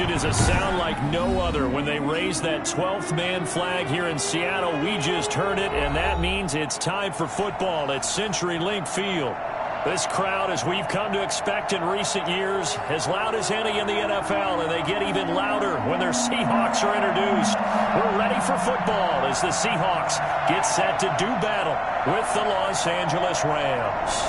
It is a sound like no other when they raise that 12th man flag here in Seattle. We just heard it, and that means it's time for football at CenturyLink Field. This crowd, as we've come to expect in recent years, as loud as any in the NFL, and they get even louder when their Seahawks are introduced. We're ready for football as the Seahawks get set to do battle with the Los Angeles Rams.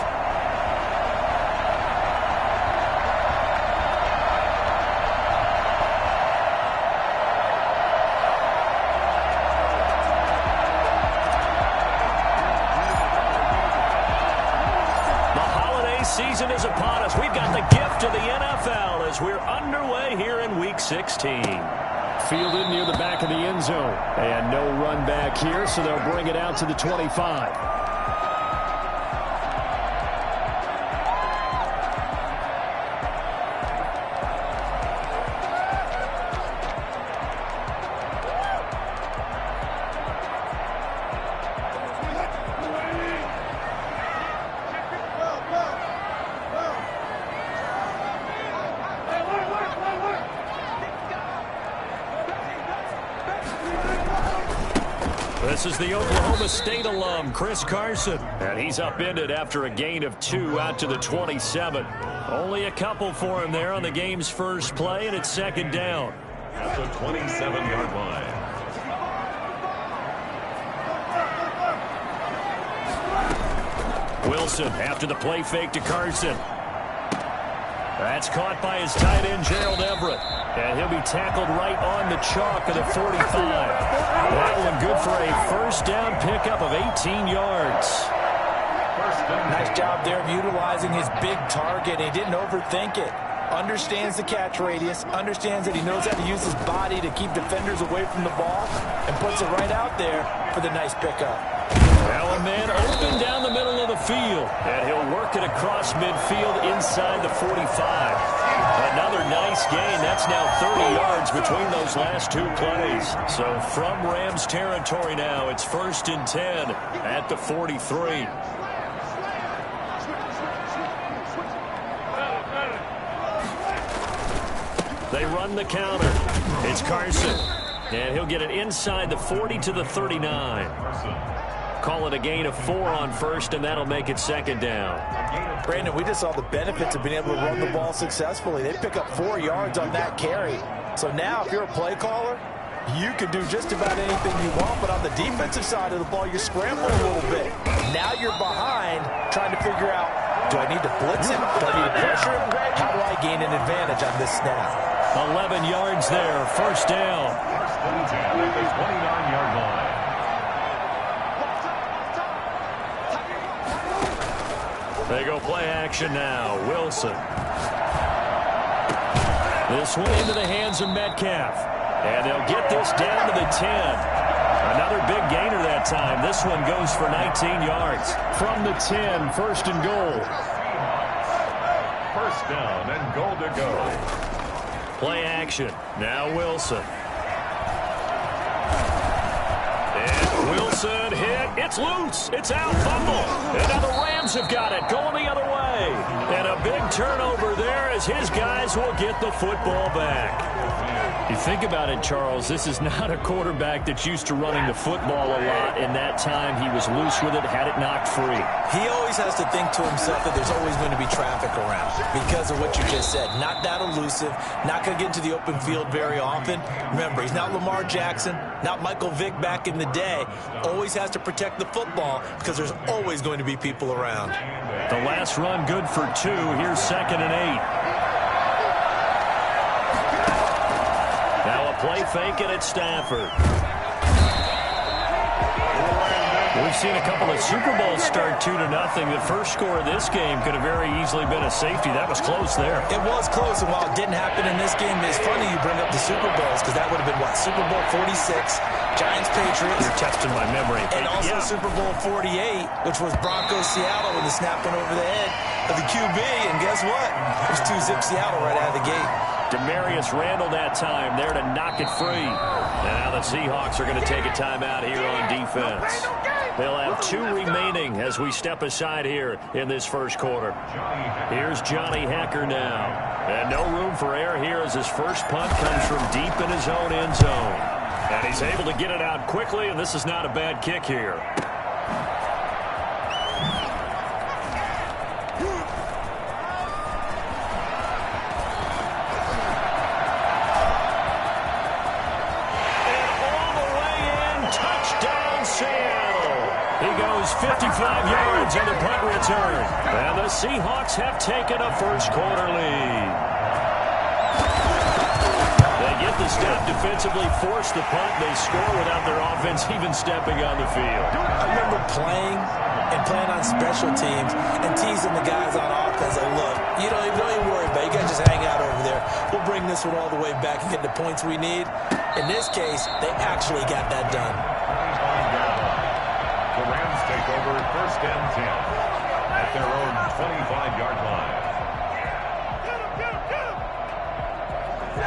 Season is upon us. We've got the gift of the NFL as we're underway here in Week 16. Fielded near the back of the end zone. And no run back here, so they'll bring it out to the 25. This is the Oklahoma State alum, Chris Carson. And he's upended after a gain of 2 out to the 27. Only a couple for him there on the game's first play, and it's second down. At the 27-yard line. Wilson after the play fake to Carson. That's caught by his tight end, Gerald Everett. And he'll be tackled right on the chalk of the 45. That one good for a first down pickup of 18 yards. Nice job there of utilizing his big target. He didn't overthink it. Understands the catch radius. Understands that he knows how to use his body to keep defenders away from the ball. And puts it right out there for the nice pickup. Now a man open down the middle of the field. And he'll work it across midfield inside the 45. Another nice gain. That's now 30 yards between those last two plays. So from Rams territory now, it's 1st and 10 at the 43. They run the counter. It's Carson. And he'll get it inside the 40 to the 39. Call it a gain of 4 on first, and that'll make it second down. Brandon, we just saw the benefits of being able to run the ball successfully. They pick up 4 yards on that carry. So now if you're a play caller, you can do just about anything you want, but on the defensive side of the ball, you're scrambling a little bit. Now you're behind trying to figure out, do I need to blitz him? Do I need to pressure him? How do I gain an advantage on this snap? 11 yards there, first down. First and 10 at the 29-yard line. They go play action now. Wilson. This one into the hands of Metcalf. And they'll get this down to the 10. Another big gainer that time. This one goes for 19 yards. From the 10, first and goal. First down and goal to go. Play action. Now Wilson. And Wilson hit. It's loose. It's out. Fumble. And now the Rams have got it. Going the other way. And a big turnover there as his guys will get the football back. You think about it, Charles, this is not a quarterback that's used to running the football a lot. In that time, he was loose with it, had it knocked free. He always has to think to himself that there's always going to be traffic around because of what you just said. Not that elusive, not going to get into the open field very often. Remember, he's not Lamar Jackson, not Michael Vick back in the day. Always has to protect the football because there's always going to be people around. The last run good for 2. Here's 2nd and 8. Play fake it at Stafford. We've seen a couple of Super Bowls start 2-0. The first score of this game could have very easily been a safety. That was close there. It was close, and while it didn't happen in this game, it's funny you bring up the Super Bowls because that would have been, what, Super Bowl 46, Giants-Patriots. You're testing my memory. And also Super Bowl 48, which was Broncos-Seattle when the snap went over the head of the QB, and guess what? It was 2-zip Seattle right out of the gate. Demarius Randall that time there to knock it free. And now the Seahawks are going to take a timeout here on defense. They'll have 2 remaining as we step aside here in this first quarter. Here's Johnny Hekker now. And no room for error here as his first punt comes from deep in his own end zone. And he's able to get it out quickly, and this is not a bad kick here. He goes 55 yards on the punt return. And the Seahawks have taken a first quarter lead. They get the stop defensively, force the punt. They score without their offense even stepping on the field. I remember playing on special teams and teasing the guys on offense. Like, look, you don't even worry about it. You guys just hang out over there. We'll bring this one all the way back and get the points we need. In this case, they actually got that done. The Rams take over first and 10 at their own 25-yard line.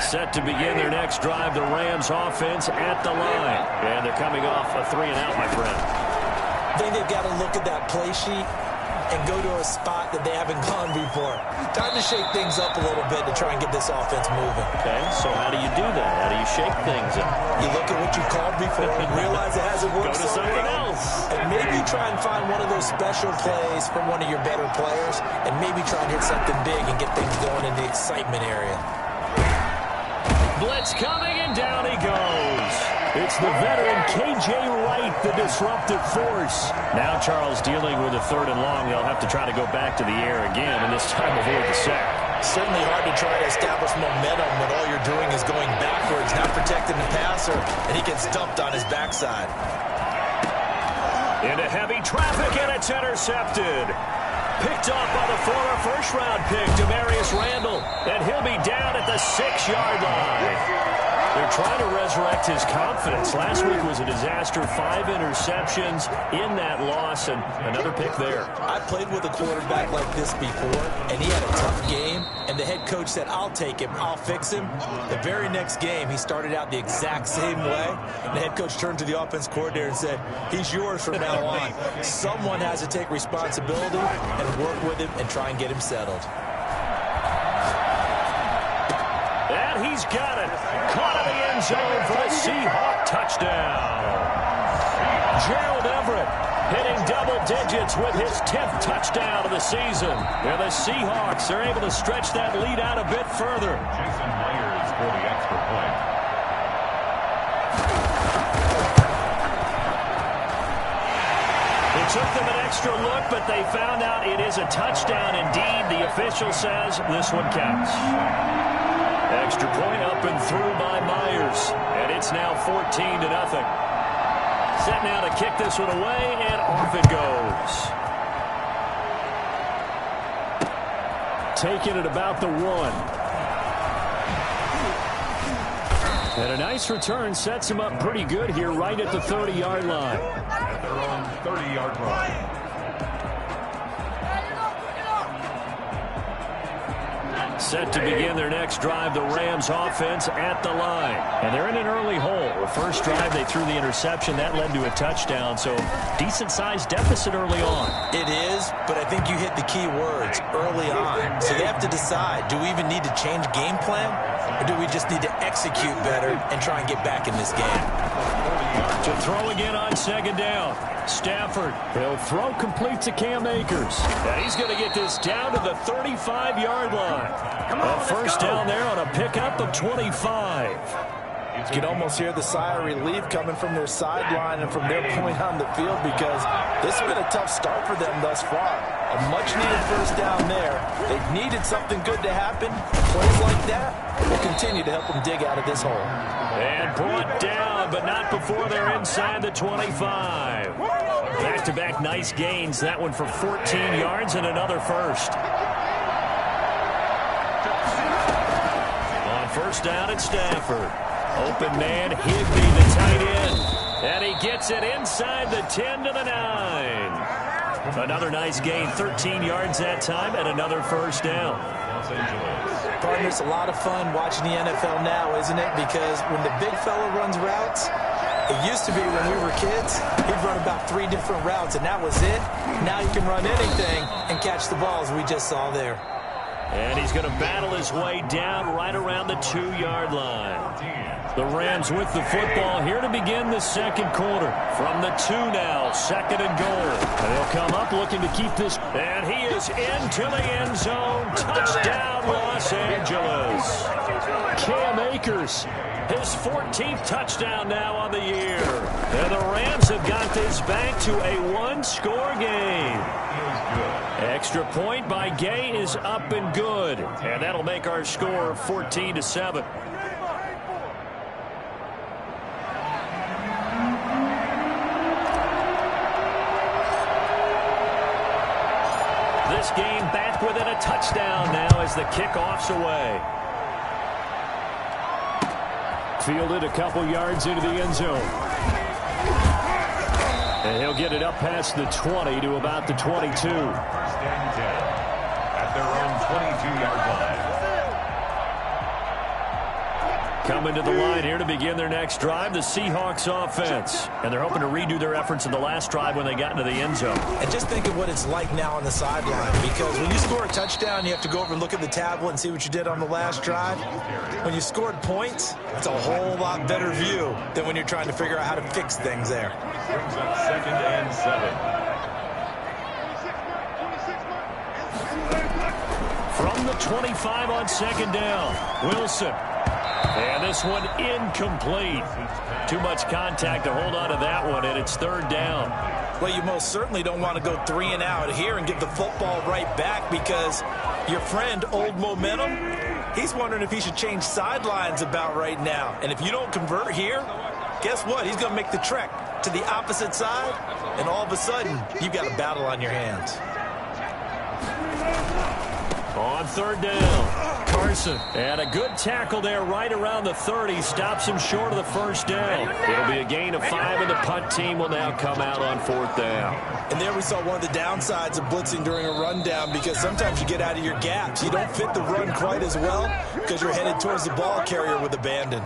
Set to begin their next drive, the Rams offense at the line. And they're coming off a 3-and-out, my friend. I think they've got to look at that play sheet and go to a spot that they haven't gone before. Time to shake things up a little bit to try and get this offense moving. Okay, so how do you do that? How do you shake things up? You look at what you called before and realize it hasn't worked. Go to something else. And maybe try and find one of those special plays from one of your better players, and maybe try and hit something big and get things going in the excitement area. Blitz coming, and down he goes. It's the veteran K.J. Wright, the disruptive force. Now Charles dealing with a 3rd and long. They'll have to try to go back to the air again, and this time avoid the sack. Certainly hard to try to establish momentum when all you're doing is going backwards, not protecting the passer, and he gets dumped on his backside. Into heavy traffic, and it's intercepted. Picked off by the former first-round pick, Demarius Randall, and he'll be down at the 6-yard line. They're trying to resurrect his confidence. Last week was a disaster. 5 interceptions in that loss, and another pick there. I played with a quarterback like this before, and he had a tough game, and the head coach said, I'll take him, I'll fix him. The very next game, he started out the exact same way, and the head coach turned to the offense coordinator and said, he's yours from now on. Someone has to take responsibility and work with him and try and get him settled. And he's got it. Caught in the end zone for the Seahawk touchdown. Gerald Everett hitting double digits with his 10th touchdown of the season. And the Seahawks are able to stretch that lead out a bit further. Jason Myers for the extra point. It took them an extra look, but they found out it is a touchdown indeed. The official says this one counts. Extra point up and through by Myers. And it's now 14-0. Set now to kick this one away, and off it goes. Taking it about the 1. And a nice return sets him up pretty good here right at the 30-yard line. At their own 30-yard line. Set to begin their next drive, the Rams offense at the line. And they're in an early hole. The first drive, they threw the interception. That led to a touchdown, so decent-sized deficit early on. It is, but I think you hit the key words, early on. So they have to decide, do we even need to change game plan, or do we just need to execute better and try and get back in this game? To throw again on 2nd down. Stafford, he'll throw complete to Cam Akers. And he's going to get this down to the 35-yard line. A first down there on a pickup of 25. You can almost hear the sigh of relief coming from their sideline and from their point on the field, because this has been a tough start for them thus far. A much-needed first down there. They've needed something good to happen. Plays like that will continue to help them dig out of this hole. And brought down, but not before they're inside the 25. Back-to-back nice gains. That one for 14 yards and another first. On first down, it's Stafford. Open man, Higbee, the tight end. And he gets it inside the 10 to the 9. Another nice gain, 13 yards that time, and another first down. Los Angeles. Partner, it's a lot of fun watching the NFL now, isn't it? Because when the big fella runs routes, it used to be when we were kids, he'd run about 3 different routes, and that was it. Now he can run anything and catch the balls we just saw there. And he's going to battle his way down right around the 2-yard line. The Rams with the football here to begin the second quarter. From the 2 now, 2nd and goal. And they'll come up looking to keep this. And he is into the end zone. Touchdown, Los Angeles. Cam Akers, his 14th touchdown now on the year. And the Rams have got this back to a 1-score game. Extra point by Gay is up and good. And that'll make our score 14-7. This game back within a touchdown now as the kickoff's away. Fielded a couple yards into the end zone. And he'll get it up past the 20 to about the 22. First and 10 at their own 22-yard line. Coming to the line here to begin their next drive, the Seahawks offense. And they're hoping to redo their efforts in the last drive when they got into the end zone. And just think of what it's like now on the sideline, because when you score a touchdown, you have to go over and look at the tablet and see what you did on the last drive. When you scored points, it's a whole lot better view than when you're trying to figure out how to fix things there. Brings up 2nd and 7. From the 25 on 2nd down, Wilson. And this one incomplete. Too much contact to hold on to that one, and it's 3rd down. Well, you most certainly don't want to go 3 and out here and give the football right back, because your friend, Old Momentum, he's wondering if he should change sidelines about right now. And if you don't convert here, guess what? He's going to make the trek to the opposite side, and all of a sudden, you've got a battle on your hands. On 3rd down, Carson. And a good tackle there right around the 30. Stops him short of the 1st down. It'll be a gain of 5, and the punt team will now come out on 4th down. And there we saw one of the downsides of blitzing during a rundown, because sometimes you get out of your gaps. You don't fit the run quite as well because you're headed towards the ball carrier with abandon.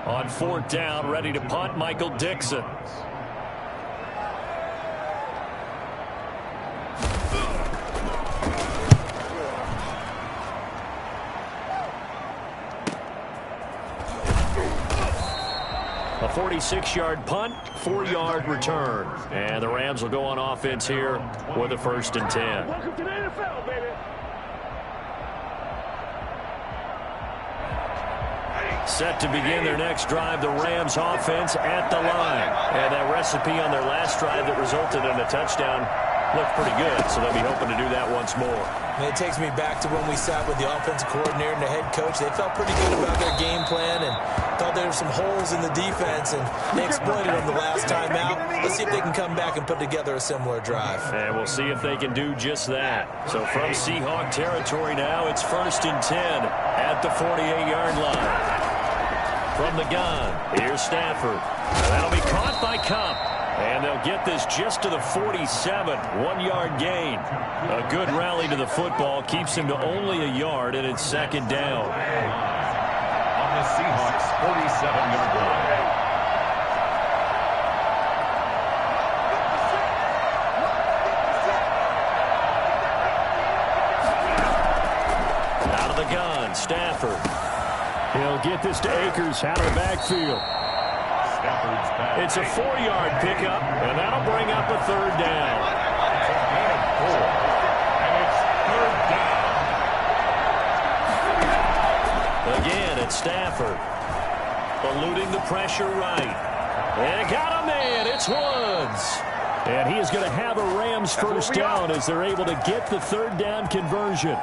On 4th down, ready to punt, Michael Dixon. A 46-yard punt, 4-yard return. And the Rams will go on offense here with a 1st and 10. Welcome to the NFL, baby. Set to begin their next drive, the Rams offense at the line. And that recipe on their last drive that resulted in a touchdown looked pretty good, so they'll be hoping to do that once more. And it takes me back to when we sat with the offensive coordinator and the head coach. They felt pretty good about their game plan and thought there were some holes in the defense, and they exploited them the last time out. Let's see if they can come back and put together a similar drive. And we'll see if they can do just that. So from Seahawk territory now, it's 1st and 10 at the 48-yard line. From the gun, here's Stafford. That'll be caught by Cup. And they'll get this just to the 47, 1-yard gain. A good rally to the football keeps him to only a yard, and it's 2nd down. On the Seahawks 47-yard line. Out of the gun, Stafford. He'll get this to Akers out of the backfield. It's a 4-yard pickup, and that'll bring up a 3rd down. And it's 3rd down. Again, it's Stafford. Eluding the pressure right. And got a man. It's Woods. And he is going to have a Rams 1st down as they're able to get the 3rd down conversion.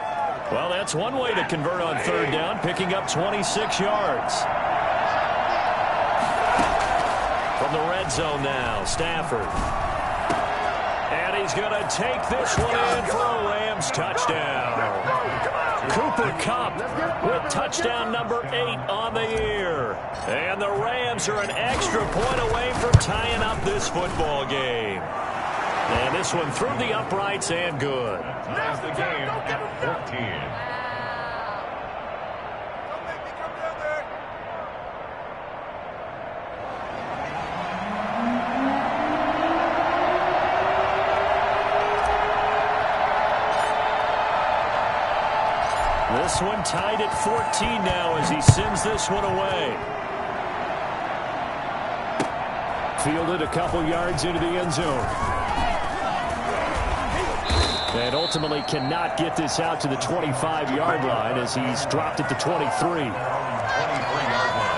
Well, that's one way to convert on 3rd down, picking up 26 yards. From the red zone now, Stafford. And he's going to take this one in for a Rams Rams touchdown. Cooper Kupp with touchdown number 8 on the year. And the Rams are an extra point away from tying up this football game. And this one through the uprights and good. Ties the game at 14. This one tied at 14 now as he sends this one away. Fielded a couple yards into the end zone. And ultimately cannot get this out to the 25-yard line as he's dropped it to 23. 23-yard line.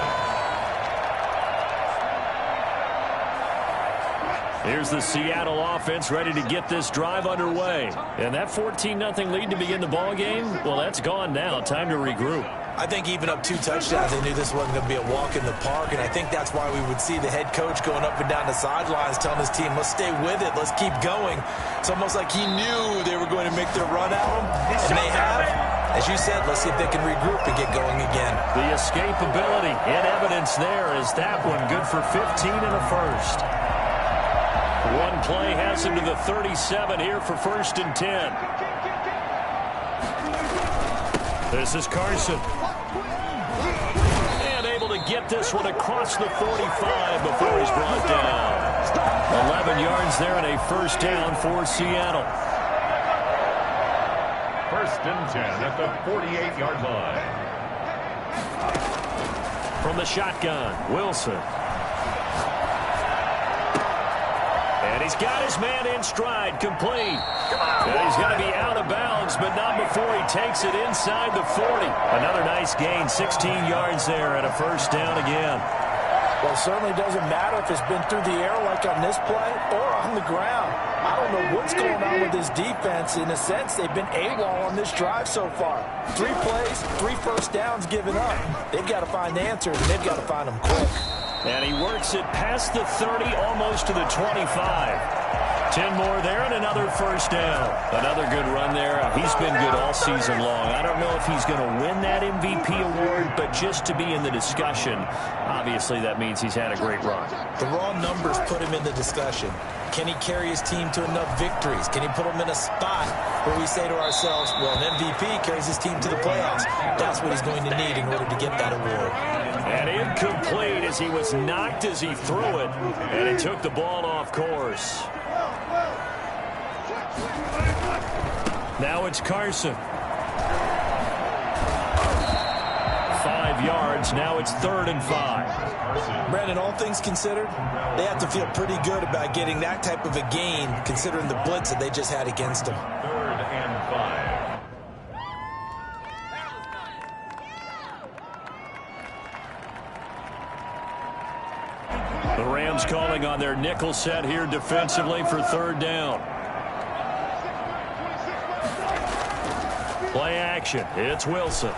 Here's the Seattle offense ready to get this drive underway. And that 14-0 lead to begin the ball game, well, that's gone now. Time to regroup. I think even up 2 touchdowns, they knew this wasn't going to be a walk in the park, and I think that's why we would see the head coach going up and down the sidelines telling his team, let's stay with it, let's keep going. It's almost like he knew they were going to make their run at him, and they have. As you said, let's see if they can regroup and get going again. The escapability in evidence there is that one good for 15 and a first. One play has him to the 37 here for 1st and 10. This is Carson. And able to get this one across the 45 before he's brought down. 11 yards there and a first down for Seattle. 1st and 10 at the 48-yard line. From the shotgun, Wilson. And he's got his man in stride, complete. And he's going to be out of bounds, but not before he takes it inside the 40. Another nice gain, 16 yards there and a first down again. Well, it certainly doesn't matter if it's been through the air like on this play or on the ground. I don't know what's going on with this defense. In a sense, they've been AWOL on this drive so far. 3 plays, 3 first downs given up. They've got to find answers, and they've got to find them quick. And he works it past the 30, almost to the 25. 10 more there and another first down. Another good run there. He's been good all season long. I don't know if he's going to win that MVP award, but just to be in the discussion, obviously that means he's had a great run. The raw numbers put him in the discussion. Can he carry his team to enough victories? Can he put them in a spot where we say to ourselves, well, an MVP carries his team to the playoffs. That's what he's going to need in order to get that award. And incomplete as he was knocked as he threw it, and it took the ball off course. Now it's Carson. 5 yards. Now it's 3rd and 5. Brandon, all things considered, they have to feel pretty good about getting that type of a gain, considering the blitz that they just had against them. 3rd and 5. The Rams calling on their nickel set here defensively for 3rd down. Play action. It's Wilson.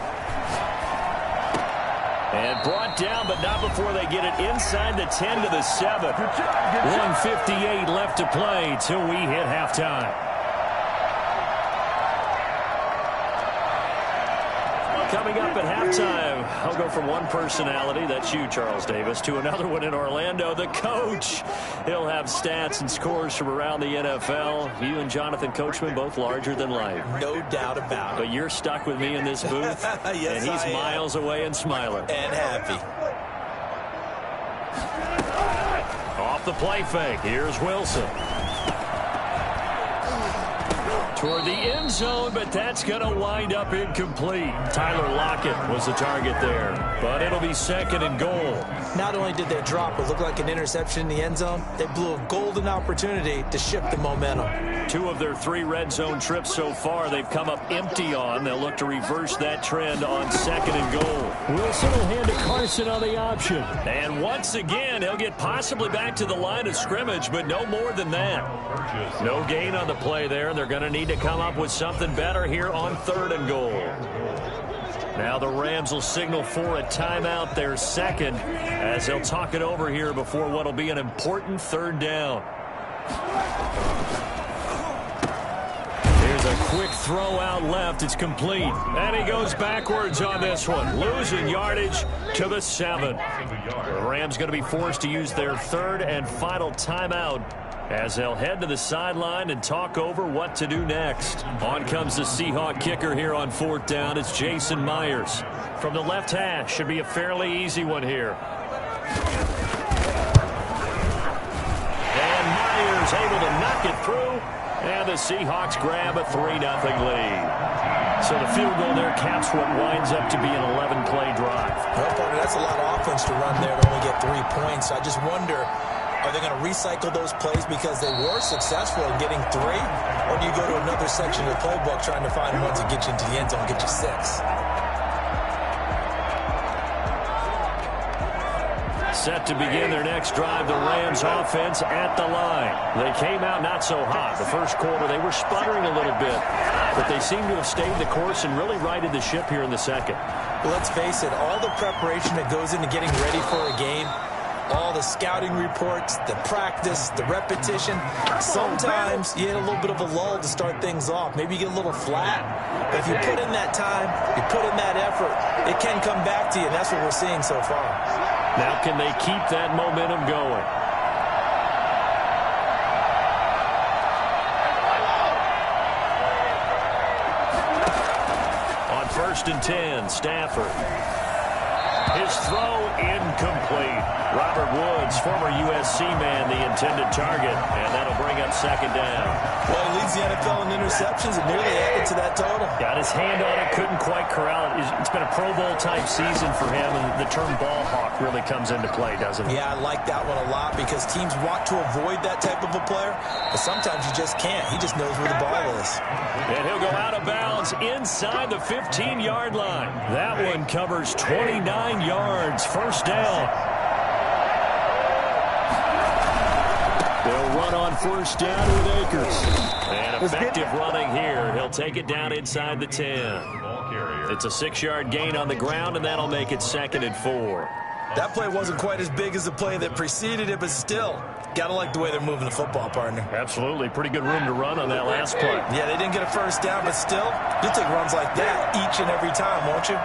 And brought down, but not before they get it inside the 10 to the 7. 1:58 left to play till we hit halftime. Coming up at halftime, I'll go from one personality, that's you, Charles Davis, to another one in Orlando, the coach. He'll have stats and scores from around the NFL. You and Jonathan Coachman, both larger than life. No doubt about it. But you're stuck with me in this booth, yes, and he's miles away and smiling. And happy. Off the play fake, here's Wilson. Toward the end zone, but that's going to wind up incomplete. Tyler Lockett was the target there, but it'll be 2nd and goal. Not only did they drop what looked like an interception in the end zone, they blew a golden opportunity to shift the momentum. 2 of their 3 red zone trips so far, they've come up empty on. They'll look to reverse that trend on 2nd and goal. Wilson will hand to Carson on the option. And once again, he'll get possibly back to the line of scrimmage, but no more than that. No gain on the play there, and they're going to need to come up with something better here on 3rd and goal. Now the Rams will signal for a timeout, their 2nd, as they'll talk it over here before what will be an important 3rd down. Here's a quick throw out left. It's complete. And he goes backwards on this one, losing yardage to the 7. The Rams going to be forced to use their third and final timeout as they'll head to the sideline and talk over what to do next. On comes the Seahawk kicker here on 4th down. It's Jason Myers. From the left hash, should be a fairly easy one here. And Myers able to knock it through. And the Seahawks grab a 3-0 lead. So the field goal there caps what winds up to be an 11-play drive. Well, partner, that's a lot of offense to run there to only get 3 points. I just wonder, are they going to recycle those plays because they were successful in getting 3? Or do you go to another section of the playbook trying to find ones that get you into the end zone and get you 6? Set to begin their next drive, the Rams offense at the line. They came out not so hot. The first quarter, they were sputtering a little bit, but they seem to have stayed the course and really righted the ship here in the second. Well, let's face it, all the preparation that goes into getting ready for a game, all the scouting reports, the practice, the repetition, sometimes you hit a little bit of a lull to start things off. Maybe you get a little flat, but if you put in that time, you put in that effort, it can come back to you, and that's what we're seeing so far. Now can they keep that momentum going? On 1st and 10, Stafford. His throw incomplete. Robert Woods, former USC man, the intended target, and that'll bring up 2nd down. Well, he leads the NFL in interceptions and nearly added to that total. Got his hand on it, couldn't quite corral it. It's been a Pro Bowl-type season for him, and the term ball hawk really comes into play, doesn't it? Yeah, I like that one a lot because teams want to avoid that type of a player, but sometimes you just can't. He just knows where the ball is. And he'll go out of bounds inside the 15-yard line. That one covers 29 yards. 1st down. They'll run on 1st down with Akers. And effective running here. He'll take it down inside the 10. It's a 6-yard gain on the ground, and that'll make it 2nd and 4. That play wasn't quite as big as the play that preceded it, but still, gotta like the way they're moving the football, partner. Absolutely. Pretty good room to run on that last play. Yeah, they didn't get a 1st down, but still, you'll take runs like that each and every time, won't you?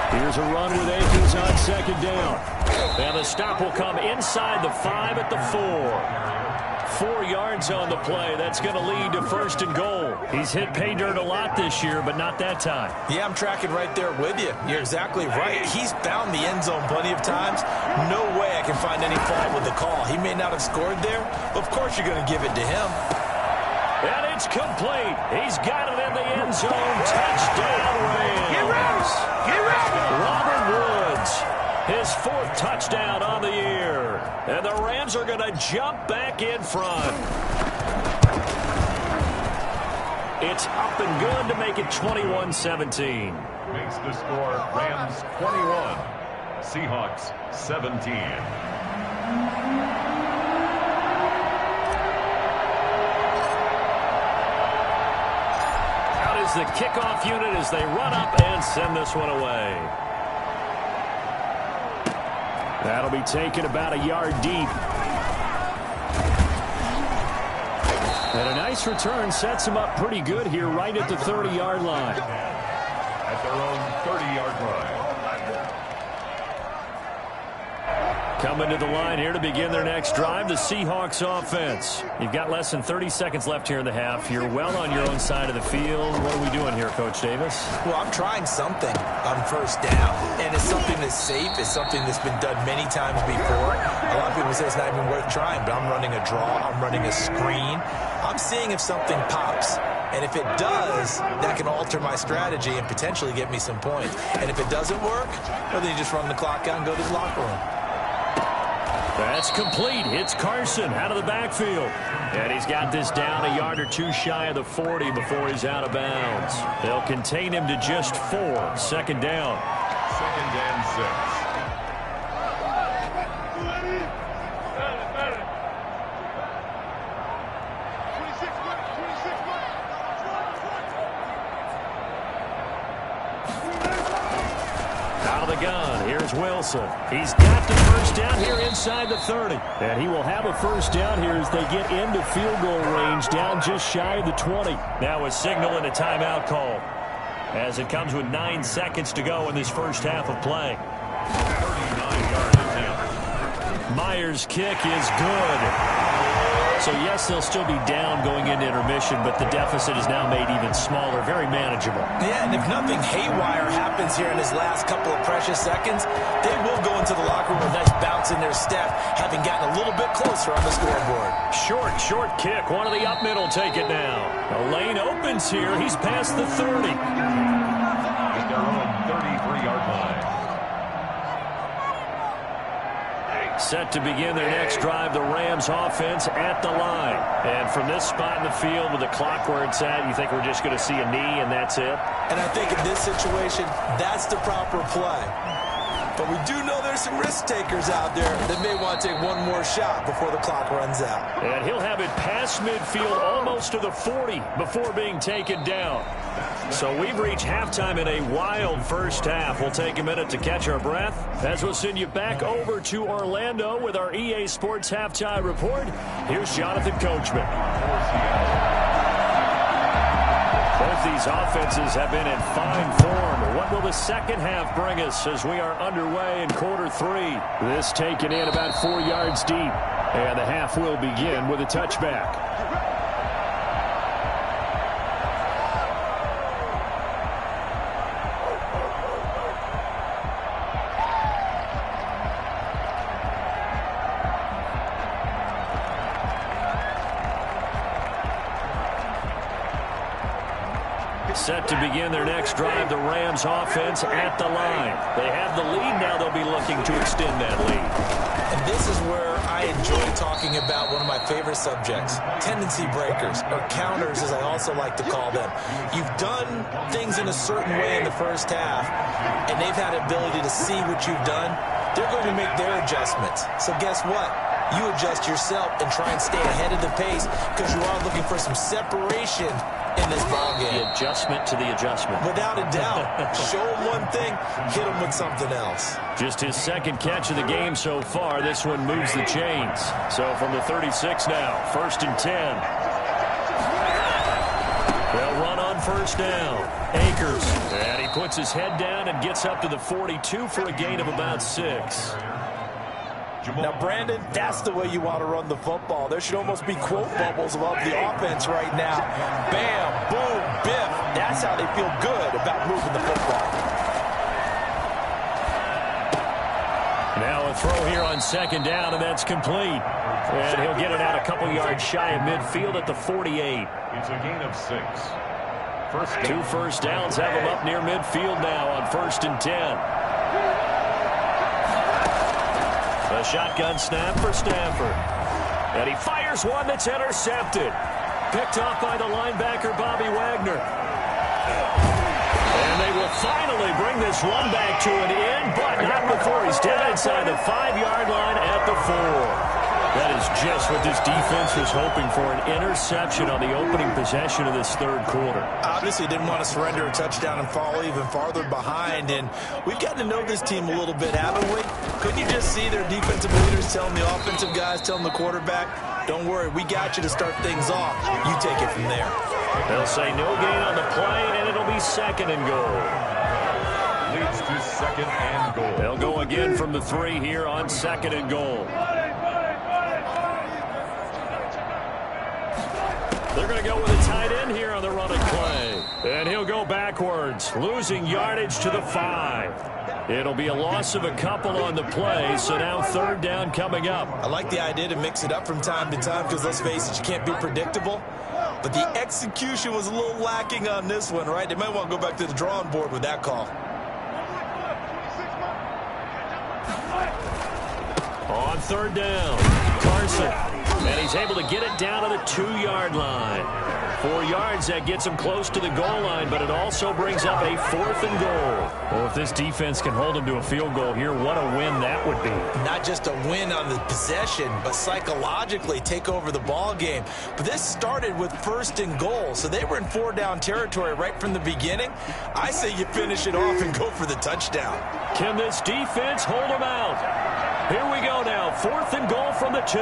Here's a run with Akers on 2nd down. And the stop will come inside the 5 at the 4. 4 yards on the play. That's going to lead to 1st and goal. He's hit pay dirt a lot this year, but not that time. Yeah, I'm tracking right there with you. You're exactly right. He's found the end zone plenty of times. No way I can find any fault with the call. He may not have scored there, but of course you're going to give it to him. And it's complete. He's got it in the end zone. Touchdown, Rams. Get ready. Get ready. Robert Woods, his 4th touchdown on the year. And the Rams are going to jump back in front. It's up and good to make it 21-17. Makes the score Rams 21, Seahawks 17. The kickoff unit as they run up and send this one away. That'll be taken about a yard deep. And a nice return sets them up pretty good here right at the 30-yard line. At their own 30-yard line. Coming to the line here to begin their next drive, the Seahawks offense. You've got less than 30 seconds left here in the half. You're well on your own side of the field. What are we doing here, Coach Davis? Well, I'm trying something on 1st down, and it's something that's safe. It's something that's been done many times before. A lot of people say it's not even worth trying, but I'm running a draw. I'm running a screen. I'm seeing if something pops. And if it does, that can alter my strategy and potentially get me some points. And if it doesn't work, well, then you just run the clock out and go to the locker room. That's complete. It's Carson out of the backfield. And he's got this down a yard or 2 shy of the 40 before he's out of bounds. They'll contain him to just 4. 2nd down. 2nd and 6. Out of the gun, here's Wilson. He's got the first down here inside the 30. And he will have a first down here as they get into field goal range, down just shy of the 20. Now a signal and a timeout call, as it comes with 9 seconds to go in this first half of play. 39-yard attempt. Myers' kick is good. So, yes, they'll still be down going into intermission, but the deficit is now made even smaller, very manageable. Yeah, and if nothing haywire happens here in his last couple of precious seconds, they will go into the locker room with a nice bounce in their step, having gotten a little bit closer on the scoreboard. Short kick. One of the up middle take it now. The lane opens here. He's past the 30. At their own 33-yard line. Set to begin their next drive, the Rams offense at the line. And from this spot in the field with the clock where it's at, you think we're just going to see a knee and that's it? And I think in this situation, that's the proper play. But we do know there's some risk takers out there that may want to take one more shot before the clock runs out. And he'll have it past midfield almost to the 40 before being taken down. So we've reached halftime in a wild first half. We'll take a minute to catch our breath as we'll send you back over to Orlando with our EA Sports Halftime Report. Here's Jonathan Coachman. Both these offenses have been in fine form. What will the second half bring us as we are underway in quarter 3? This taken in about 4 yards deep. And the half will begin with a touchback. Set to begin their next drive, the Rams offense at the line. They have the lead now. They'll be looking to extend that lead. And this is where I enjoy talking about one of my favorite subjects, tendency breakers, or counters as I also like to call them. You've done things in a certain way in the first half, and they've had the ability to see what you've done. They're going to make their adjustments. So guess what? You adjust yourself and try and stay ahead of the pace because you are looking for some separation in this ballgame. The adjustment to the adjustment. Without a doubt. Show him one thing, hit him with something else. Just his second catch of the game so far. This one moves the chains. So from the 36 now, 1st and 10. They'll run on first down. Akers. And he puts his head down and gets up to the 42 for a gain of about 6. Now, Brandon, that's the way you want to run the football. There should almost be quote bubbles above the offense right now. Bam, boom, biff. That's how they feel good about moving the football. Now a throw here on second down, and that's complete. And he'll get it out a couple yards shy of midfield at the 48. It's a gain of 6. Two first downs have him up near midfield now on 1st and 10. A shotgun snap for Stanford. And he fires one that's intercepted. Picked off by the linebacker, Bobby Wagner. And they will finally bring this run back to an end, but not before he's down inside the 5-yard line at the 4. That is just what this defense was hoping for, an interception on the opening possession of this third quarter. Obviously didn't want to surrender a touchdown and fall even farther behind, and we've gotten to know this team a little bit, haven't we? Couldn't you just see their defensive leaders telling the offensive guys, telling the quarterback, don't worry, we got you to start things off. You take it from there. They'll say no gain on the play, and it'll be 2nd and goal. Leads to 2nd and goal. They'll go again from the 3 here on 2nd and goal. They're going to go with a tight end here on the running play. And he'll go backwards, losing yardage to the 5. It'll be a loss of a couple on the play, so now 3rd down coming up. I like the idea to mix it up from time to time because, let's face it, you can't be predictable. But the execution was a little lacking on this one, right? They might want to go back to the drawing board with that call. On 3rd down, Carson. And he's able to get it down to the 2-yard line. 4 yards, that gets them close to the goal line, but it also brings up a 4th and goal. Well, if this defense can hold them to a field goal here, what a win that would be. Not just a win on the possession, but psychologically take over the ball game. But this started with 1st and goal, so they were in 4-down territory right from the beginning. I say you finish it off and go for the touchdown. Can this defense hold them out? Here we go now, 4th and goal from the 2.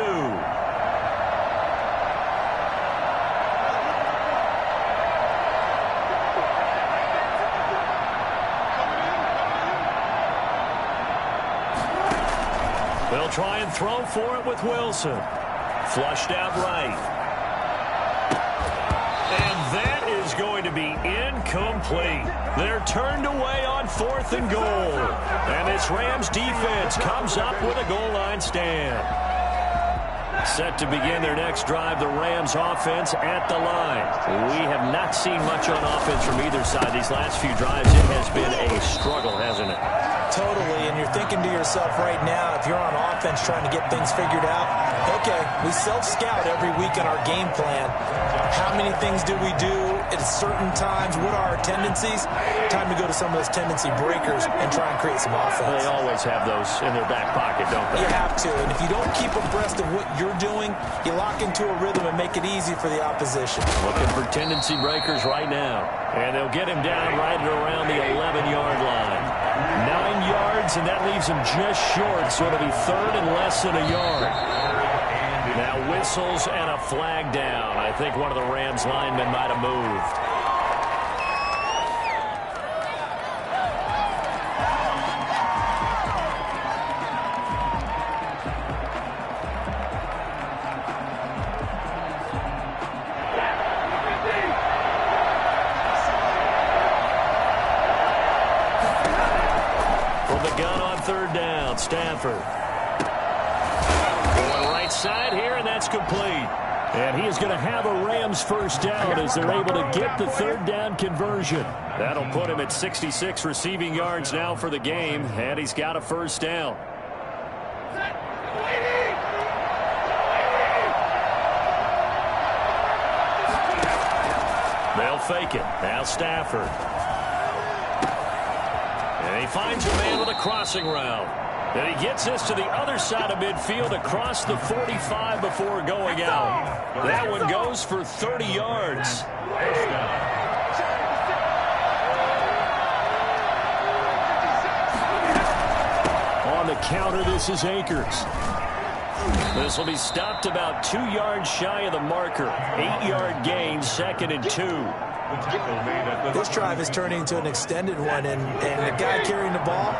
They'll try and throw for it with Wilson. Flushed out right. And that is going to be incomplete. They're turned away on 4th and goal. And this Rams defense comes up with a goal line stand. Set to begin their next drive, the Rams offense at the line. We have not seen much on offense from either side these last few drives. It has been a struggle, hasn't it? Totally, and you're thinking to yourself right now, if you're on offense trying to get things figured out, okay, we self-scout every week in our game plan. How many things do we do at certain times? What are our tendencies? Time to go to some of those tendency breakers and try and create some offense. They always have those in their back pocket, don't they? You have to, and if you don't keep abreast of what you're doing, you lock into a rhythm and make it easy for the opposition. Looking for tendency breakers right now. And they'll get him down right at around the 11-yard line. 9 yards, and that leaves him just short, so it'll be 3rd and less than a yard. Now whistles and a flag down. I think one of the Rams linemen might have moved. Stafford. Going right side here, and that's complete. And he is going to have a Rams first down as they're able to get the 3rd down conversion. That'll put him at 66 receiving yards now for the game, and he's got a first down. They'll fake it. Now Stafford. And he finds a man with a crossing route. And he gets this to the other side of midfield across the 45 before going out. That one goes for 30 yards. On the counter, this is Akers. This will be stopped about 2 yards shy of the marker. 8-yard gain, 2nd and 2. This drive is turning into an extended one, and the guy carrying the ball,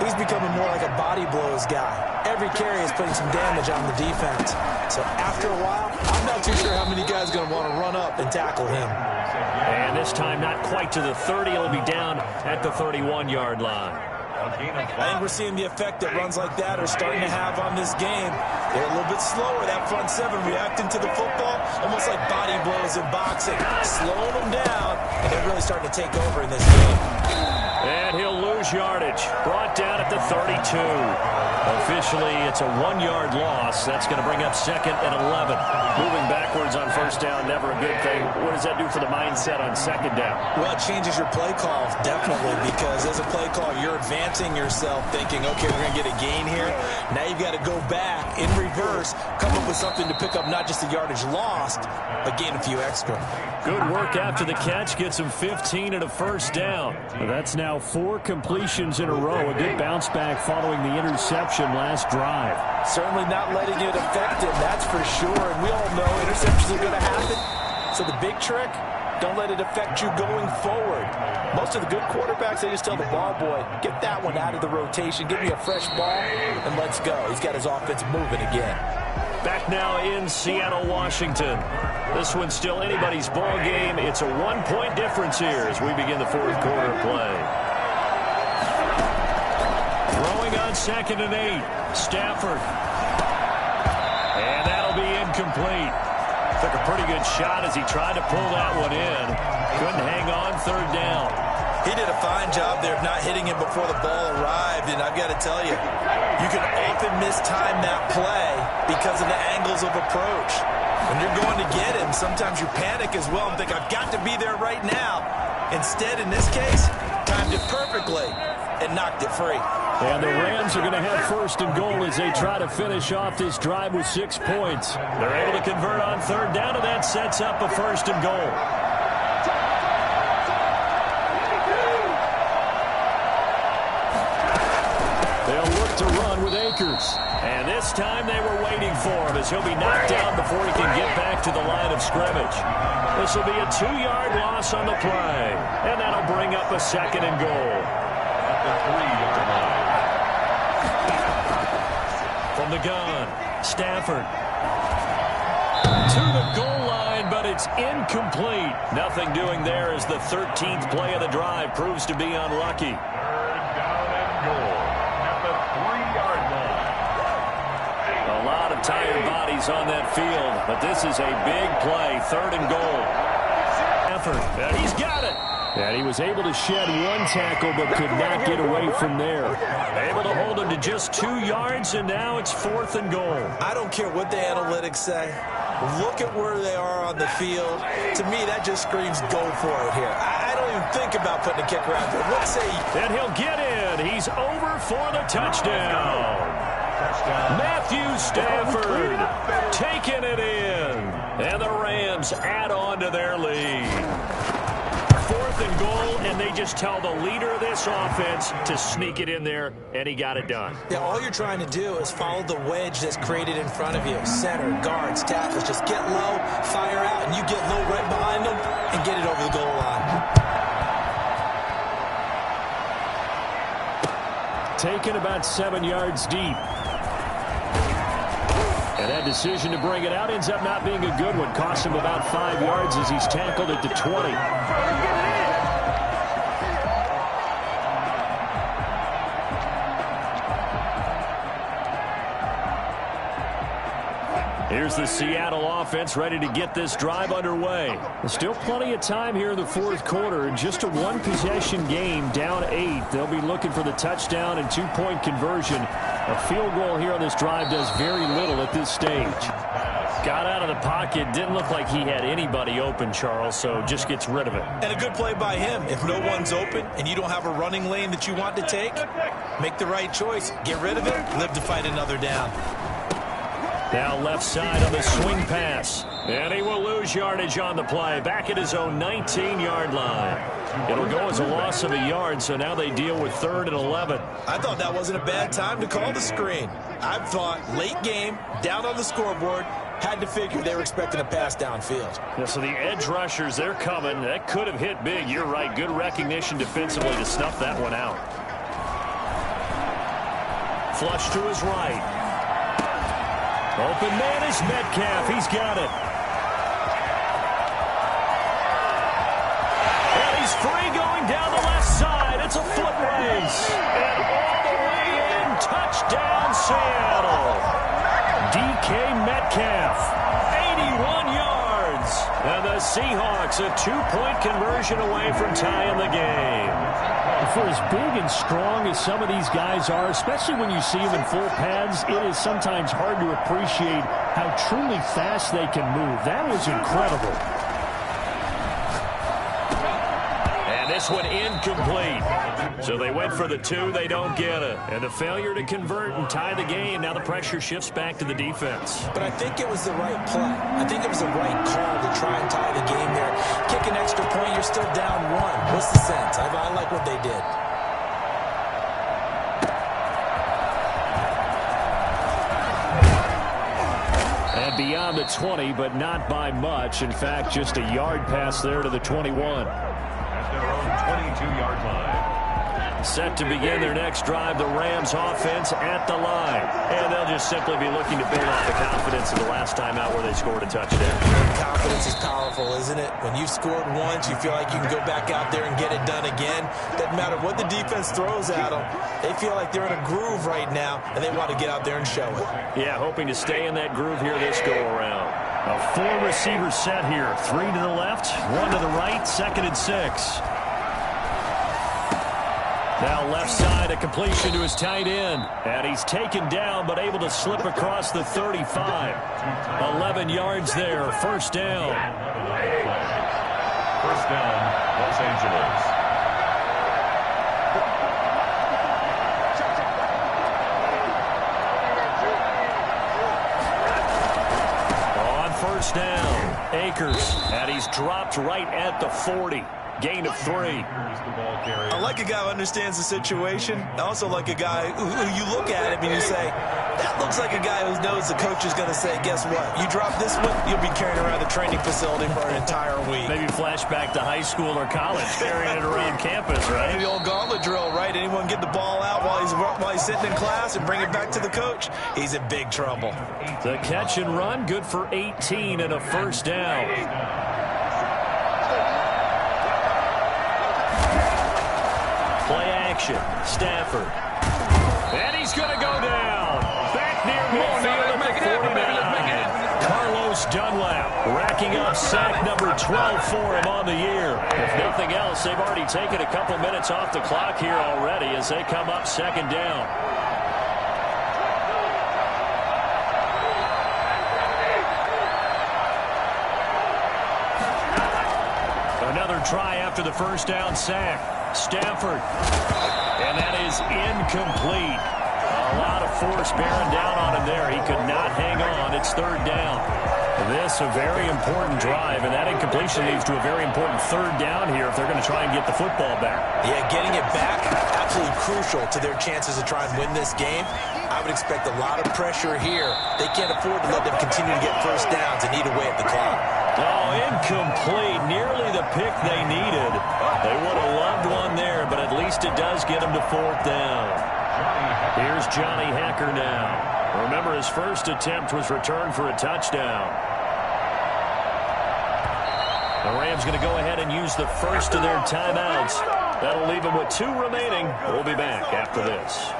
he's becoming more like a body blows guy. Every carry is putting some damage on the defense. So after a while, I'm not too sure how many guys are going to want to run up and tackle him. And this time not quite to the 30. It'll be down at the 31-yard line. I think we're seeing the effect that runs like that are starting to have on this game. They're a little bit slower, that front 7, reacting to the football, almost like body blows in boxing, slowing them down, and they're really starting to take over in this game. And he'll lose yardage. Brought down at the 32. Officially, it's a 1-yard loss. That's going to bring up 2nd and 11. Moving backwards on first down, never a good thing. What does that do for the mindset on 2nd down? Well, it changes your play call, definitely, because as a play call, you're advancing yourself, thinking, okay, we're going to get a gain here. Now you've got to go back in reverse, come up with something to pick up not just the yardage lost, but gain a few extra. Good work after the catch. Gets him 15 and a first down. That's now 4 completions in a row. A good bounce back following the interception last drive. Certainly not letting it affect him, that's for sure. And we all know interceptions are going to happen. So the big trick, don't let it affect you going forward. Most of the good quarterbacks, they just tell the ball boy, get that one out of the rotation, give me a fresh ball, and let's go. He's got his offense moving again. Back now in Seattle, Washington. This one's still anybody's ball game. It's a 1-point difference here as we begin the 4th quarter play. Throwing on 2nd and 8. Stafford. And that'll be incomplete. Took a pretty good shot as he tried to pull that one in. Couldn't hang on 3rd down. He did a fine job there of not hitting him before the ball arrived, and I've got to tell you, you can often mistime that play because of the angles of approach. When you're going to get him, sometimes you panic as well and think, I've got to be there right now. Instead, in this case, timed it perfectly and knocked it free. And the Rams are going to have first and goal as they try to finish off this drive with 6 points. They're able to convert on third down, and that sets up a first and goal. They'll look to run with Akers. And this time they were waiting for him as he'll be knocked down before he can get back to the line of scrimmage. This will be a 2-yard loss on the play. And that'll bring up a second and goal. At the 3-yard line. From the gun, Stafford. To the goal line, but it's incomplete. Nothing doing there as the 13th play of the drive proves to be unlucky. 3rd down and goal. At the 3-yard line. A lot of tired bodies on that field, but this is a big play, 3rd and goal. Stafford, and he's got it. And he was able to shed 1 tackle, but could not get away from there. Able to hold him to just 2 yards, and now it's 4th and goal. I don't care what the analytics say. Look at where they are on the field. To me, that just screams go for it here. I don't even think about putting a kicker out there. Let's say... And he'll get in. He's over for the touchdown. Matthew Stafford taking it in. And the Rams add on to their lead. 4th and goal, and they just tell the leader of this offense to sneak it in there, and he got it done. Yeah, all you're trying to do is follow the wedge that's created in front of you. Center, guards, tackles, just get low, fire out, and you get low right behind them and get it over the goal line. Taken about 7 yards deep. And that decision to bring it out ends up not being a good one. Cost him about 5 yards as he's tackled at the 20. Here's the Seattle offense ready to get this drive underway. There's still plenty of time here in the 4th quarter. Just a 1-possession game, down 8. They'll be looking for the touchdown and 2-point conversion. A field goal here on this drive does very little at this stage. Got out of the pocket. Didn't look like he had anybody open, Charles, so just gets rid of it. And a good play by him. If no one's open and you don't have a running lane that you want to take, make the right choice. Get rid of it. Live to fight another down. Now left side on the swing pass. And he will lose yardage on the play. Back at his own 19-yard line. It'll go as a loss of a yard, so now they deal with 3rd and 11. I thought that wasn't a bad time to call the screen. I thought late game, down on the scoreboard, had to figure they were expecting a pass downfield. Yeah, so the edge rushers, they're coming. That could have hit big. You're right. Good recognition defensively to snuff that one out. Flush to his right. Open man is Metcalf. He's got it. And he's free going down the left side. It's a foot race. And all the way in, touchdown Seattle. DK Metcalf, 81 yards. And the Seahawks a 2-point conversion away from tying the game. For as big and strong as some of these guys are, especially when you see them in full pads, it is sometimes hard to appreciate how truly fast they can move. That was incredible. And this one incomplete. So they went for the 2, they don't get it. And the failure to convert and tie the game, now the pressure shifts back to the defense. But I think it was the right play. I think it was the right call to try and tie the game there. Kick an extra point, you're still down 1. What's the sense? I like what they did. And beyond the 20, but not by much. In fact, just a yard pass there to the 21. At their own 22-yard line. Set to begin their next drive, the Rams offense at the line. And they'll just simply be looking to build off the confidence of the last time out where they scored a touchdown. Confidence is powerful, isn't it? When you've scored once, you feel like you can go back out there and get it done again. Doesn't matter what the defense throws at them. They feel like they're in a groove right now, and they want to get out there and show it. Yeah, hoping to stay in that groove here this go-around. A 4-receiver set here. 3 to the left, 1 to the right, 2nd and 6. Now left side, a completion to his tight end. And he's taken down, but able to slip across the 35. 11 yards there, first down. First down, Los Angeles. On first down, Akers, and he's dropped right at the 40. Gain of 3. I like a guy who understands the situation. I also like a guy who you look at him and you say, that looks like a guy who knows the coach is going to say, guess what? You drop this one, you'll be carrying around the training facility for an entire week. Maybe flashback to high school or college, carrying it around campus, right? The old gauntlet drill, right? Anyone get the ball out while he's sitting in class and bring it back to the coach? He's in big trouble. The catch and run, good for 18 and a first down. Play action, Stafford. And he's going to go down. Back near midfield at the 49. Carlos Dunlap racking up sack number 12 for him on the year. If nothing else, they've already taken a couple minutes off the clock here already as they come up second down. Another try after the first down sack. Stafford, and that is incomplete. A lot of force bearing down on him there. He could not hang on. It's third down. This a very important drive, and that incompletion leads to a very important third down here if they're going to try and get the football back. Yeah, getting it back, absolutely crucial to their chances to try and win this game. I would expect a lot of pressure here. They can't afford to let them continue to get first downs and eat away at the clock. Oh, incomplete. Nearly the pick they needed. They would have loved one there, but at least it does get them to fourth down. Here's Johnny Hekker now. Remember, his first attempt was returned for a touchdown. The Rams going to go ahead and use the first of their timeouts. That'll leave them with 2 remaining. We'll be back after this.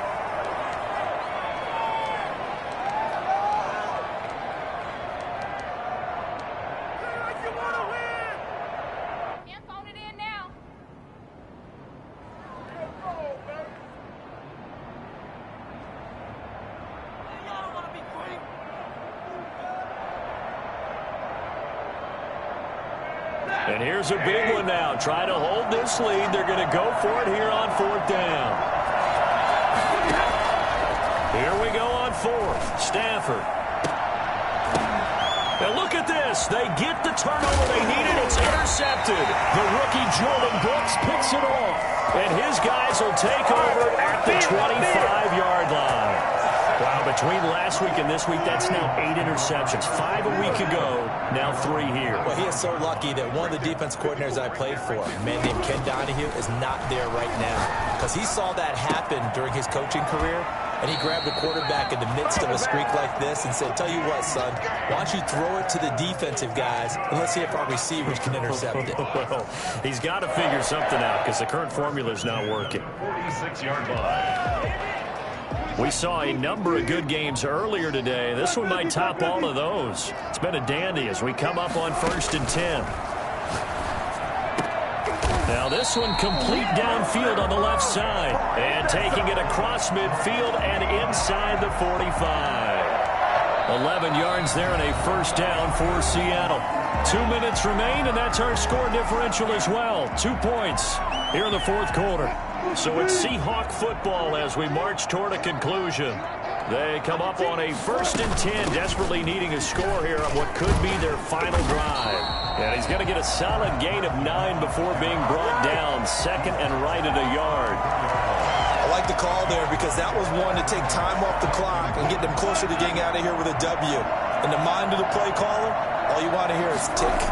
And here's a big one now. Try to hold this lead. They're going to go for it here on fourth down. Here we go on fourth. Stafford. And look at this. They get the turnover they needed. It's intercepted. The rookie Jordan Brooks picks it off. And his guys will take over at the 25-yard line. Wow, between last week and this week, that's now 8 interceptions. 5 a week ago, now 3 here. Well, he is so lucky that one of the defense coordinators I played for, a man named Ken Donahue, is not there right now. Because he saw that happen during his coaching career, and he grabbed the quarterback in the midst of a streak like this and said, tell you what, son, why don't you throw it to the defensive guys, and let's see if our receivers can intercept it. Well, he's got to figure something out because the current formula is not working. 46-yard line. We saw a number of good games earlier today. This one might top all of those. It's been a dandy as we come up on 1st and 10. Now this one complete downfield on the left side. And taking it across midfield and inside the 45. 11 yards there and a first down for Seattle. 2 minutes remain, and that's our score differential as well. 2 points here in the fourth quarter. So it's Seahawk football as we march toward a conclusion. They come up on a 1st and 10, desperately needing a score here on what could be their final drive. And he's going to get a solid gain of 9 before being brought down. 2nd and right at a yard. I like the call there because that was one to take time off the clock and get them closer to getting out of here with a W. In the mind of the play caller, all you want to hear is tick,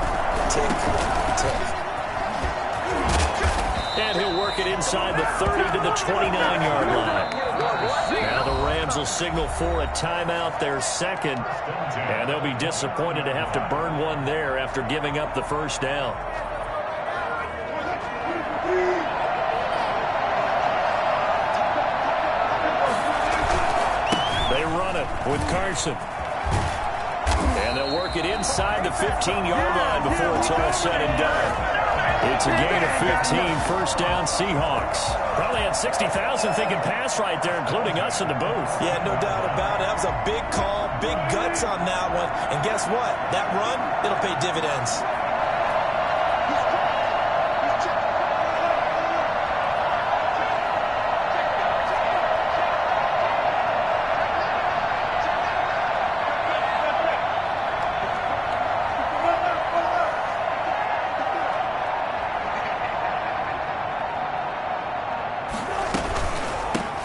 tick, tick. And he'll work it inside the 30 to the 29-yard line. Now the Rams will signal for a timeout, their second. And they'll be disappointed to have to burn one there after giving up the first down. They run it with Carson. And they'll work it inside the 15-yard line before it's all said and done. It's a gain of 15, first down Seahawks. Probably had 60,000 thinking pass right there, including us in the booth. Yeah, no doubt about it. That was a big call, big guts on that one. And guess what? That run, it'll pay dividends.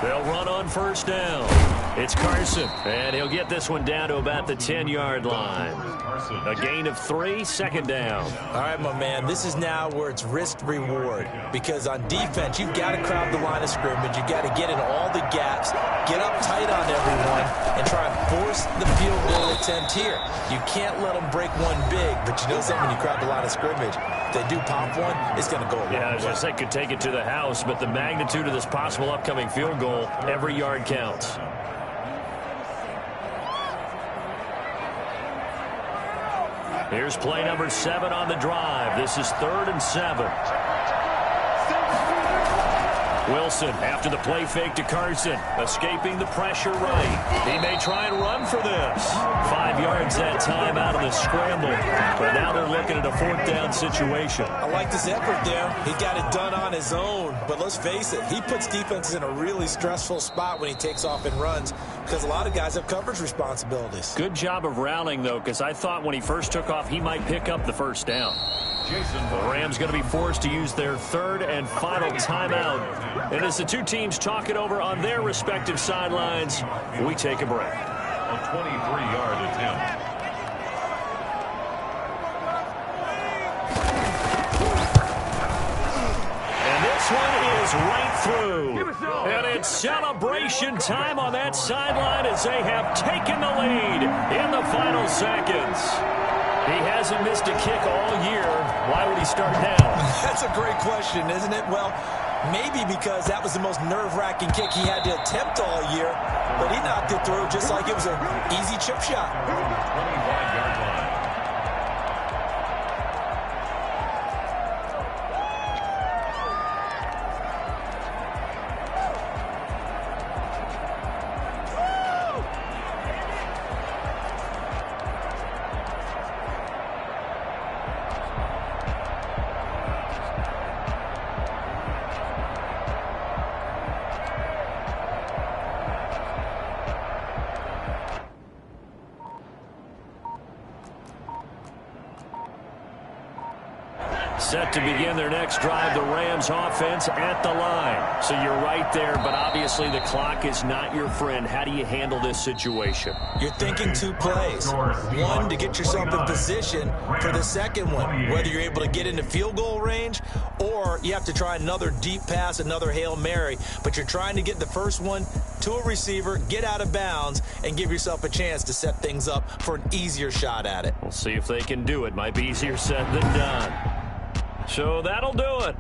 They'll run on first down. It's Carson, and he'll get this one down to about the 10-yard line. A gain of 3, second down. All right, my man, this is now where it's risk-reward. Because on defense, you've got to crowd the line of scrimmage. You've got to get in all the gaps, get up tight on everyone, and try and force the field goal attempt here. You can't let them break one big, but you know something, when you crowd the line of scrimmage, if they do pop one, it's going to go a long way. Yeah, I was going to say, could take it to the house, but the magnitude of this possible upcoming field goal, every yard counts. Here's play number 7 on the drive. This is 3rd and 7. Wilson after the play fake to Carson, escaping the pressure right. He may try and run for this. 5 yards that time out of the scramble. But now they're looking at a 4th down situation. I like this effort there. He got it done on his own. But let's face it, he puts defenses in a really stressful spot when he takes off and runs because a lot of guys have coverage responsibilities. Good job of rallying, though, because I thought when he first took off, he might pick up the first down. The Rams going to be forced to use their 3rd and final timeout. And as the two teams talk it over on their respective sidelines, we take a break. A 23-yard attempt. And this one is right through. And it's celebration time on that sideline as they have taken the lead in the final seconds. He hasn't missed a kick all year. Why would he start now? That's a great question, isn't it? Well, maybe because that was the most nerve-wracking kick he had to attempt all year, but he knocked it through just like it was an easy chip shot. 25-yard line. Set to begin their next drive, the Rams offense at the line. So you're right there, but obviously the clock is not your friend. How do you handle this situation? You're thinking 2 plays. One, to get yourself in position for the second one, whether you're able to get into field goal range or you have to try another deep pass, another Hail Mary. But you're trying to get the first one to a receiver, get out of bounds, and give yourself a chance to set things up for an easier shot at it. We'll see if they can do it. Might be easier said than done. So that'll do it.